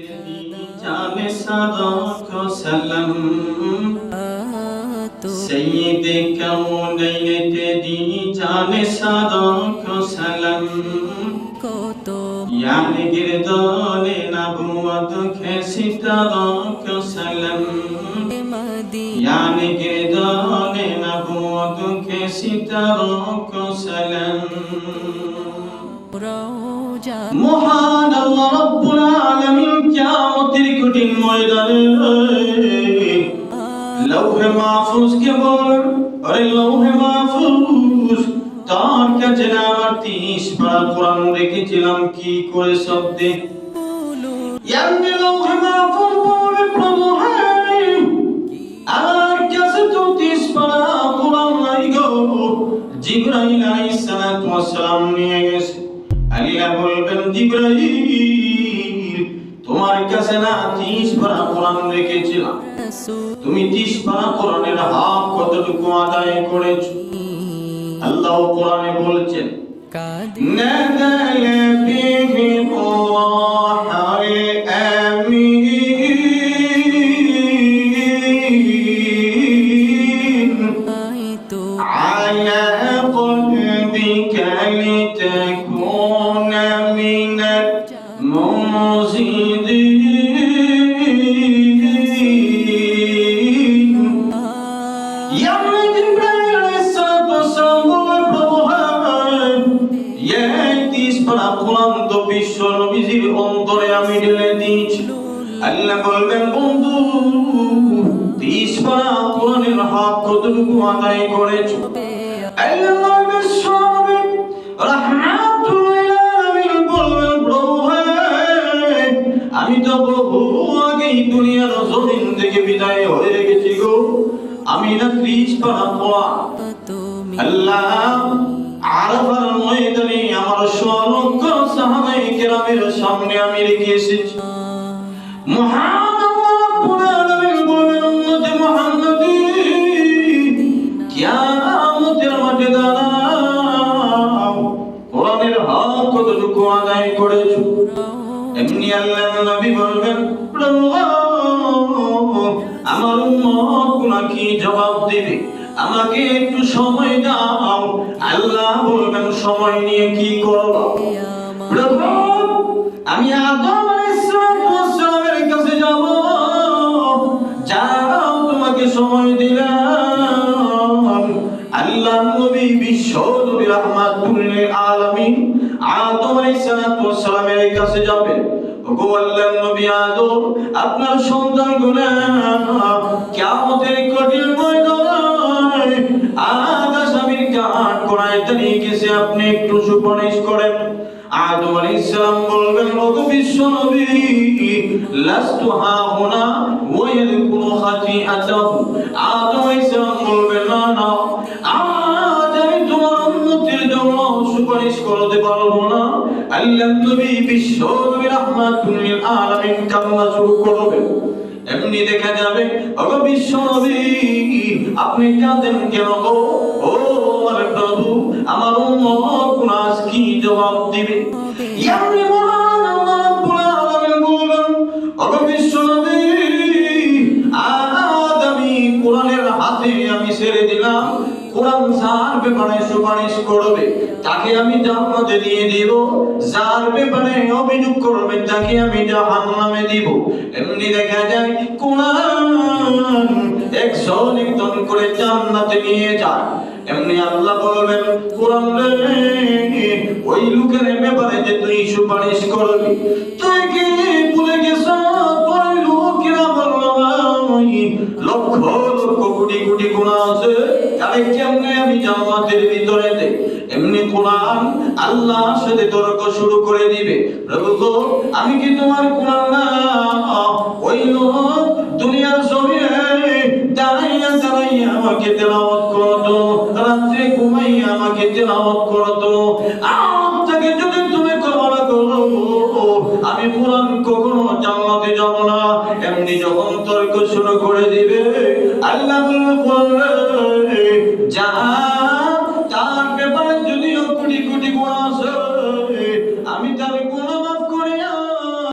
जाने सदा को सलाम सैयद कौनैन तेरी जाने सदा को सलाम यानी गिरदाने नबूवत के सितारा को सलाम यानी गिरदाने नबूवत के सितारा को सलाम মহান আল্লাহ রাব্বুল আলামিন কিয়ামতের কঠিন ময়দানে লৌহে মাহফুজ কে বলেন আরে লৌহে মাহফুজ তার কাছে আমার 30 পারা কোরআন রেখেছিলাম কি করে শব্দে ইয়ানি লৌহে মাহফুজ বলে প্রভু আমার কাছে তো 30 পারা কোরআন নাই গো জিবরাইল আলাইহিস সালাতু ওয়াস সালাম নিয়ে গেছে আল্লাহ বলবেন জিবরাইল তোমার কাছে না 30 পারা কোরআন রেখেছিলাম তুমি 30 পারা কোরআনের হক কতটুকু আদায় করেছো আল্লাহ কোরআনে বলছেন নাযাল বিহি রাহাল আমিন আলা কলবিকা লিতাকুনা মিনাল মুনজিরিন ইয়া জিবরাইল আলাইহিস সালাতু ওয়াস সালাম বলেন প্রভু এই 30 পারা কোরআন তো বিশ্ব নবীজির অন্তরে আমি ঢেলে দিয়েছি আল্লাহ বলবেন বন্ধু 30 পারা কোরআনের হক কতটুকু আদায় করেছো আল্লাহ বলবেন সবে রাহমাতুল লিল আলামিন বলবেন প্রভু আমি তো বহু আগেই দুনিয়ার জমিন থেকে বিদায় হয়ে গেছি গো আমি না 30 পারা কোরআন আল্লাহ আরাফার ময়দানে আমার সর্বজ্ঞ সাহাবায়ে কেরামের সামনে আমি রেখে এসেছি মহান আল্লাহ রাব্বুল আলামিন বলেন উম্মতে মুহাম্মাদি কিয়ামতের মাঠে দাঁড়াও কোরআনের হক কতটুকু আদায় করেছো এমনি আল্লাহর নবী বলবেন প্রভু আমার উম্মত গুনাহ কি জবাব দিবে আমাকে একটু সময় দাও আল্লাহ বলবেন সময় নিয়ে কি করব প্রভু আমি আদম আলাইহিস সালামের কাছে যাব যাও তোমাকে সময় দিলাম আল্লাহ নবী বিশ্ব নবী রাহমাতুল লিল আলামিন আদম আলাইহিস সালামের কাছে যাবেন ওগো আল্লাহর নবী আদম আপনার সন্তানগুলো কিয়ামতের কঠিন ময়দানে আদা স্বামীর কাঠ করায় দাঁড়িয়ে গেছে আপনি একটু সুপারিশ করেন আদম আলাইহিস সালাম বলবেন ওগো বিশ্ব নবী লাস্তু হাহুনা ওয়া ইয়াকুনু খাতিআতাহু আদম আলাইহিস সালাম বলবেন না না আজ আমি তোমার উম্মতের জন্য সুপারিশ করতে পারবো না আল্লাহর নবী বিশ্ব নবী রাহমাতুল লিল আলামিন কান্না শুরু করবেন এমনি দেখা যাবে ওগো বিশ্ব নবী আপনি কাঁদেন কেন গো ও আমার প্রভু আমার উম্মত গুনাহ কি জবাব দিবে এমনি মহান আল্লাহ রাব্বুল আলামিন বলেন ওগো বিশ্ব নবী আজ আমি কোরআনের হাতে আমি ছেড়ে দিলাম কোরআন যার ব্যাপারে সুপারিশ করবে তাকে আমি জান্নাতে দিয়ে দিব যার ব্যাপারে অভিযোগ করবে তাকে আমি জাহান্নামে দিব এমনি দেখা যায় কোরআন একজন করে জান্নাতে নিয়ে যায় এমনি আল্লাহ বলবেন কোরআন রে ওই লোকের ব্যাপারে যে তুই সুপারিশ করবি তুই কি ভুলে গেছ তোর লোকেরা বলল লক্ষ লক্ষ কোটি কোটি গুনাহ আছে তাহলে কেমনে আমি জান্নাতের ভিতরে দেই এমনি কোরআন আল্লাহর সাথে তর্ক শুরু করে দিবে প্রভু গো আমি কি তোমার কোরআন না ওই লোক দুনিয়ার জমিনে দাঁড়াইয়া দাঁড়াইয়া আমাকে তেলাওয়াত করতো রাত্রে ঘুমাইয়া আমাকে তেলাওয়াত করতো আজ থেকে যদি তুমি ক্ষমা করো আমি কোরআন কখনো জান্নাতে যাব না এমনি যখন তর্ক শুরু করে দিবে আল্লাহ বলবে যা